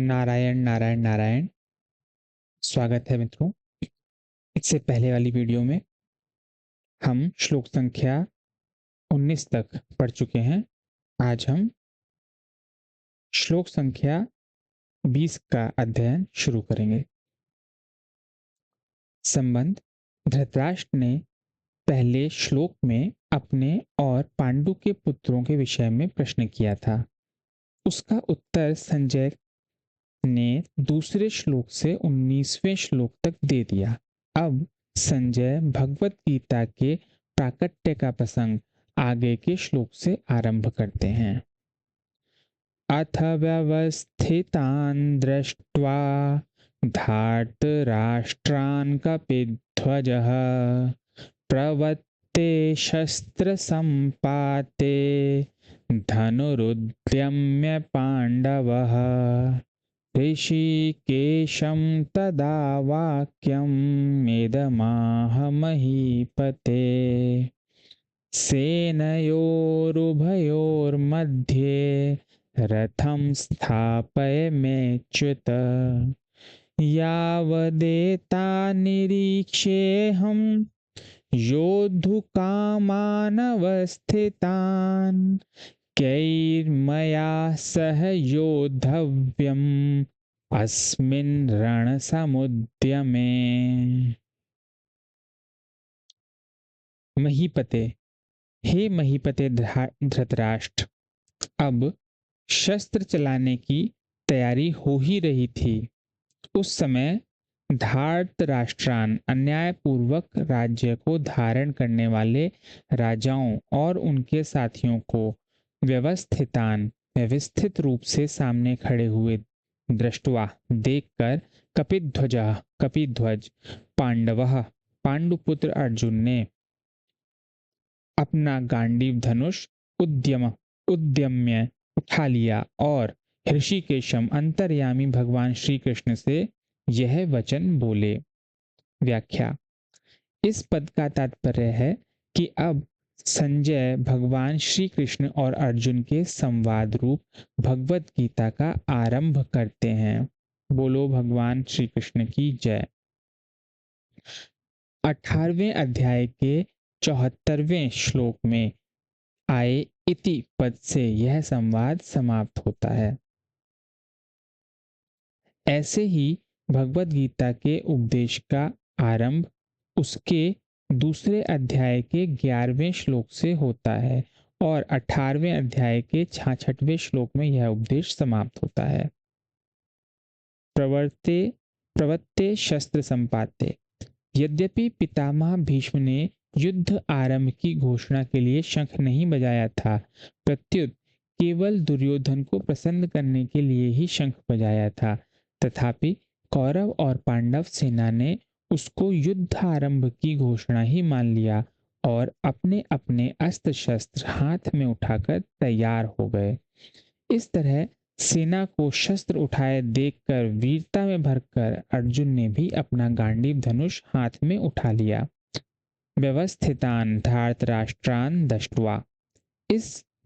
नारायण नारायण नारायण। स्वागत है मित्रों। इससे पहले वाली वीडियो में हम श्लोक संख्या 19 तक पढ़ चुके हैं। आज हम श्लोक संख्या 20 का अध्ययन शुरू करेंगे। संबंध धृतराष्ट्र ने पहले श्लोक में अपने और पांडु के पुत्रों के विषय में प्रश्न किया था। उसका उत्तर संजय ने दूसरे श्लोक से 19वें श्लोक तक दे दिया। अब संजय भगवत गीता के प्राकट्य का प्रसंग आगे के श्लोक से आरंभ करते हैं। अथ व्यवस्थितान् दृष्ट्वा धार्तराष्ट्रान् कपिध्वजः प्रवत्ते शस्त्र संपाते धनुरुद्यम्य पांडवः ऋषिकेशं तदा वाक्यमिदमाह महीपते सेनयोरुभयोर्मध्ये रथं स्थापयमेच्युत यावदेता निरीक्षेऽहं योद्धुकामानवस्थितान् कैर्मया सह योद्धव्यम् अस्मिन् रणसमुद्यमे। महीपते, हे महीपते धृतराष्ट्र, अब शस्त्र चलाने की तैयारी हो ही रही थी। उस समय धार्तराष्ट्रान अन्यायपूर्वक राज्य को धारण करने वाले राजाओं और उनके साथियों को व्यवस्थित रूप से सामने खड़े हुए दृष्टवा देखकर कपिध्वज पांडवः पांडुपुत्र अर्जुन ने अपना गांडीव धनुष उद्यम्य उठा लिया और ऋषिकेशम अंतर्यामी भगवान श्री कृष्ण से यह वचन बोले। व्याख्या। इस पद का तात्पर्य है कि अब संजय भगवान श्री कृष्ण और अर्जुन के संवाद रूप भगवत गीता का आरंभ करते हैं। बोलो भगवान श्री कृष्ण की जय। 18वें अध्याय के 74वें श्लोक में आए इति पद से यह संवाद समाप्त होता है। ऐसे ही भगवत गीता के उपदेश का आरंभ उसके दूसरे अध्याय के 11वें श्लोक से होता है और 18वें अध्याय के 66वें श्लोक में यह उपदेश समाप्त होता है। प्रवत्ते शस्त्र संपाते। यद्यपि पितामह भीष्म ने युद्ध आरंभ की घोषणा के लिए शंख नहीं बजाया था, प्रत्युत केवल दुर्योधन को प्रसन्न करने के लिए ही शंख बजाया था। तथापि कौरव और पांडव सेना ने उसको युद्ध आरंभ की घोषणा ही मान लिया और अपने अपने अस्त्र शस्त्र हाथ में उठाकर तैयार हो गए। इस तरह सेना को शस्त्र उठाए देखकर वीरता में भरकर अर्जुन ने भी अपना गांडीव धनुष हाथ में उठा लिया। व्यवस्थितान धार्तराष्ट्रान दृष्ट्वा।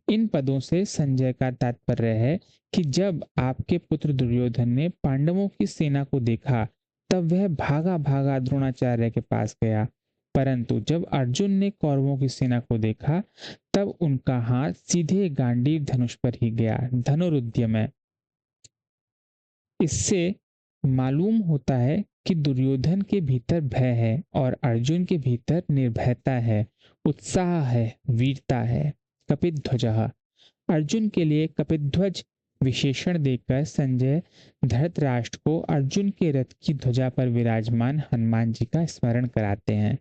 इन पदों से संजय का तात्पर्य है कि जब आपके पुत्र दुर्योधन ने पांडवों की सेना को देखा तब वह भागा भागा द्रोणाचार्य के पास गया, परंतु जब अर्जुन ने कौरवों की सेना को देखा तब उनका हाथ सीधे गांडीव धनुष पर ही गया। धनुरुद्यम। इससे मालूम होता है कि दुर्योधन के भीतर भय है और अर्जुन के भीतर निर्भयता है, उत्साह है, वीरता है। कपिध्वजः। अर्जुन के लिए कपिध्वज विशेषण देकर संजय धृतराष्ट्र को अर्जुन के रथ की ध्वजा पर विराजमान हनुमान जी का स्मरण कराते हैं।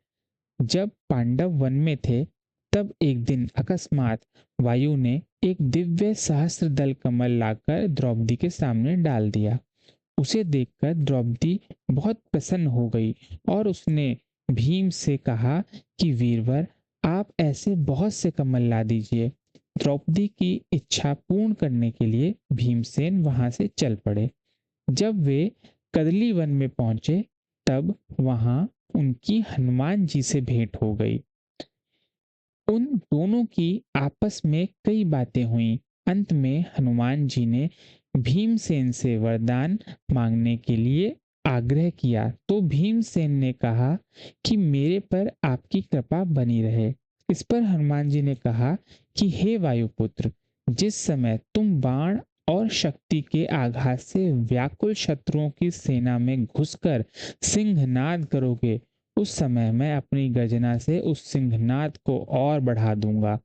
जब पांडव वन में थे तब एक दिन अकस्मात वायु ने एक दिव्य सहस्त्र दल कमल लाकर द्रौपदी के सामने डाल दिया। उसे देखकर द्रौपदी बहुत प्रसन्न हो गई और उसने भीम से कहा कि वीरवर, आप ऐसे बहुत से कमल ला दीजिए। द्रौपदी की इच्छा पूर्ण करने के लिए भीमसेन वहां से चल पड़े। जब वे कदली वन में पहुंचे तब वहां उनकी हनुमान जी से भेंट हो गई। उन दोनों की आपस में कई बातें हुई। अंत में हनुमान जी ने भीमसेन से वरदान मांगने के लिए आग्रह किया तो भीमसेन ने कहा कि मेरे पर आपकी कृपा बनी रहे। इस पर हनुमान जी ने कहा कि हे वायुपुत्र, जिस समय तुम बाण और शक्ति के आघात से व्याकुल शत्रुओं की सेना में घुसकर सिंहनाद करोगे, उस समय मैं अपनी गर्जना से उस सिंहनाद को और बढ़ा दूंगा।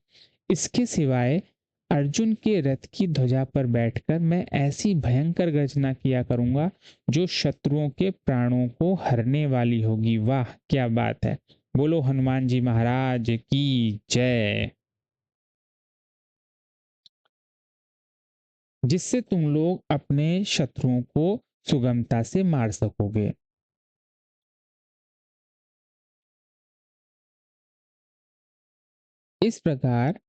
इसके सिवाय अर्जुन के रथ की ध्वजा पर बैठकर मैं ऐसी भयंकर गर्जना किया करूंगा जो शत्रुओं के प्राणों को हरने वाली होगी। वाह क्या बात है! बोलो हनुमान जी महाराज की जय। जिससे तुम लोग अपने शत्रुओं को सुगमता से मार सकोगे। इस प्रकार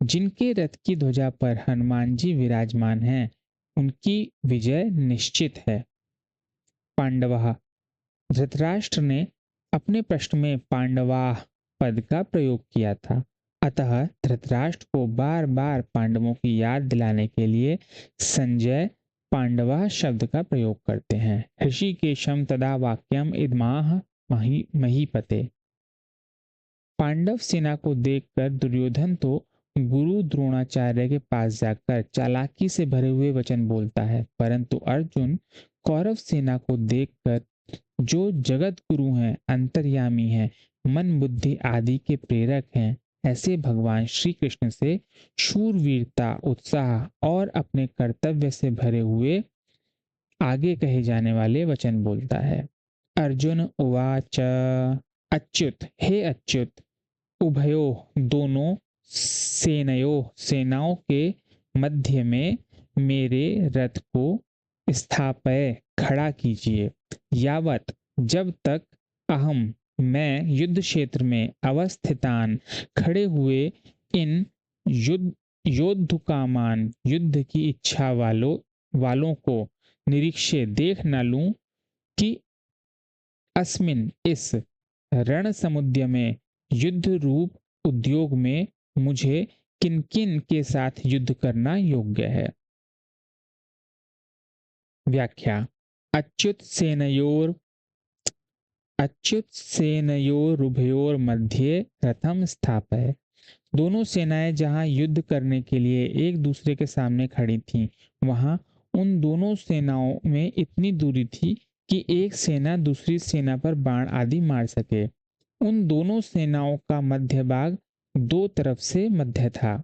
जिनके रथ की ध्वजा पर हनुमान जी विराजमान हैं, उनकी विजय निश्चित है। पांडवा, धृतराष्ट्र ने अपने प्रश्न में पांडवाः पद का प्रयोग किया था, अतः धृतराष्ट्र को बार बार पांडवों की याद दिलाने के लिए संजय पांडवाः शब्द का प्रयोग करते हैं। ऋषिकेशम तदा वाक्यम इदमाह महीपते। पांडव सेना को देखकर दुर्योधन तो गुरु द्रोणाचार्य के पास जाकर चालाकी से भरे हुए वचन बोलता है, परंतु अर्जुन कौरव सेना को देखकर जो जगत गुरु हैं, अंतर्यामी हैं, मन बुद्धि आदि के प्रेरक हैं, ऐसे भगवान श्री कृष्ण से शूरवीरता, उत्साह और अपने कर्तव्य से भरे हुए आगे कहे जाने वाले वचन बोलता है। अर्जुन उवाच, अच्युत, हे अच्युत, उभयो, दोनों सेनयो, सेनाओं के मध्य में मेरे रथ को स्थापय, खड़ा कीजिए। यावत, जब तक अहम, मैं युद्ध क्षेत्र में अवस्थितान, खड़े हुए इन युद्ध योद्धुकामान, युद्ध की इच्छा वालों को निरीक्षे देख न लूं कि अस्मिन, इस रण समुद्र में, युद्ध रूप उद्योग में मुझे किन किन के साथ युद्ध करना योग्य है। व्याख्या। अच्युत सेनयोरुभयोर मध्ये रथम स्थापय। दोनों सेनाएं जहां युद्ध करने के लिए एक दूसरे के सामने खड़ी थीं, वहां उन दोनों सेनाओं में इतनी दूरी थी कि एक सेना दूसरी सेना पर बाण आदि मार सके। उन दोनों सेनाओं का मध्य भाग दो तरफ से मध्य था।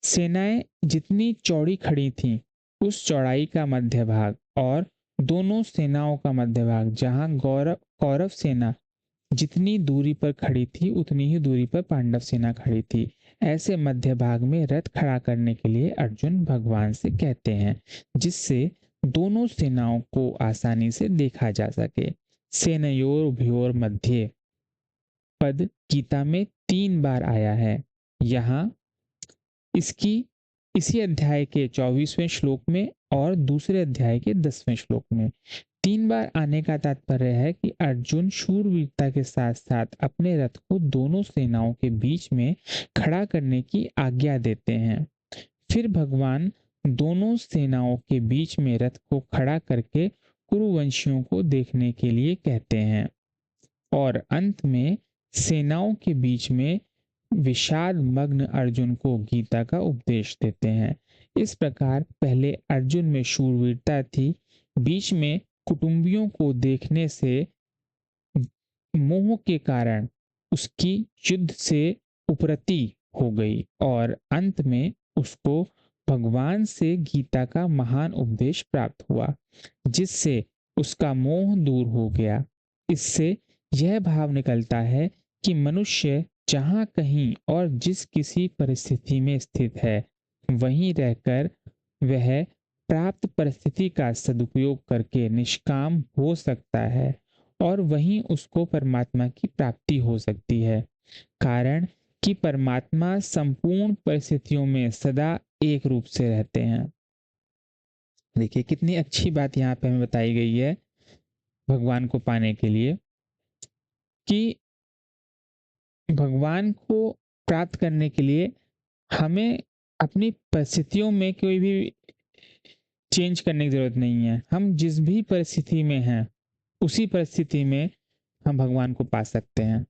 सेनाएं जितनी चौड़ी खड़ी थीं, उस चौड़ाई का मध्य भाग और दोनों सेनाओं का मध्य भाग, जहां कौरव सेना जितनी दूरी पर खड़ी थी, उतनी ही दूरी पर पांडव सेना खड़ी थी। ऐसे मध्य भाग में रथ खड़ा करने के लिए अर्जुन भगवान से कहते हैं, जिससे दोनों सेनाओं को आसानी से देखा जा सके। सेनयोर उभयोर मध्य पद गीता में 3 बार आया है। यहाँ इसकी इसी अध्याय के 24वें श्लोक में और दूसरे अध्याय के 10वें श्लोक में 3 बार आने का तात्पर्य है कि अर्जुन शूरवीरता के साथ साथ अपने रथ को दोनों सेनाओं के बीच में खड़ा करने की आज्ञा देते हैं। फिर भगवान दोनों सेनाओं के बीच में रथ को खड़ा करके कुरुवंशियों को देखने के लिए कहते हैं और अंत में सेनाओं के बीच में विषाद मग्न अर्जुन को गीता का उपदेश देते हैं। इस प्रकार पहले अर्जुन में शूरवीरता थी, बीच में कुटुंबियों को देखने से मोह के कारण उसकी युद्ध से उपरति हो गई और अंत में उसको भगवान से गीता का महान उपदेश प्राप्त हुआ, जिससे उसका मोह दूर हो गया। इससे यह भाव निकलता है कि मनुष्य जहाँ कहीं और जिस किसी परिस्थिति में स्थित है, वहीं रहकर वह प्राप्त परिस्थिति का सदुपयोग करके निष्काम हो सकता है और वहीं उसको परमात्मा की प्राप्ति हो सकती है। कारण कि परमात्मा संपूर्ण परिस्थितियों में सदा एक रूप से रहते हैं। देखिए कितनी अच्छी बात यहाँ पे हमें बताई गई है भगवान को पाने के लिए, कि भगवान को प्राप्त करने के लिए हमें अपनी परिस्थितियों में कोई भी चेंज करने की जरूरत नहीं है। हम जिस भी परिस्थिति में हैं उसी परिस्थिति में हम भगवान को पा सकते हैं।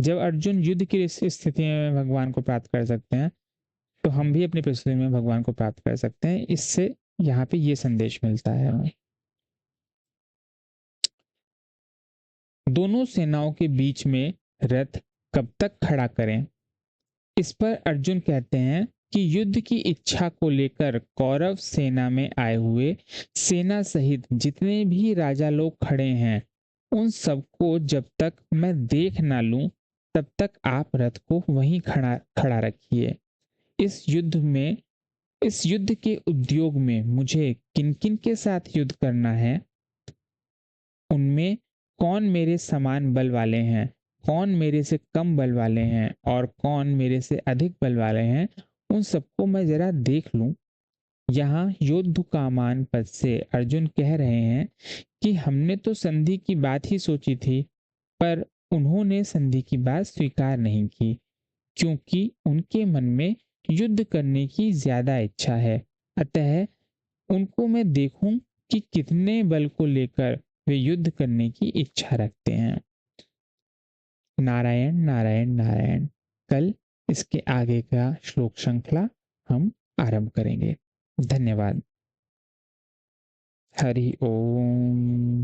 जब अर्जुन युद्ध की स्थिति में भगवान को प्राप्त कर सकते हैं तो हम भी अपनी परिस्थिति में भगवान को प्राप्त कर सकते हैं। इससे यहाँ पे ये संदेश मिलता है हमें। दोनों सेनाओं के बीच में रथ कब तक खड़ा करें? इस पर अर्जुन कहते हैं कि युद्ध की इच्छा को लेकर कौरव सेना में आए हुए सेना सहित जितने भी राजा लोग खड़े हैं उन सबको जब तक मैं देख ना लूं तब तक आप रथ को वहीं खड़ा खड़ा रखिए। इस युद्ध के उद्योग में मुझे किन किन के साथ युद्ध करना है, उनमें कौन मेरे समान बल वाले हैं, कौन मेरे से कम बल वाले हैं और कौन मेरे से अधिक बल वाले हैं, उन सबको मैं जरा देख लूं। यहाँ योद्धुकामान पद से अर्जुन कह रहे हैं कि हमने तो संधि की बात ही सोची थी, पर उन्होंने संधि की बात स्वीकार नहीं की क्योंकि उनके मन में युद्ध करने की ज्यादा इच्छा है। अतः उनको मैं देखूं कि कितने बल को लेकर वे युद्ध करने की इच्छा रखते हैं। नारायण नारायण नारायण। कल इसके आगे का श्लोक श्रृंखला हम आरंभ करेंगे। धन्यवाद। हरि ओम।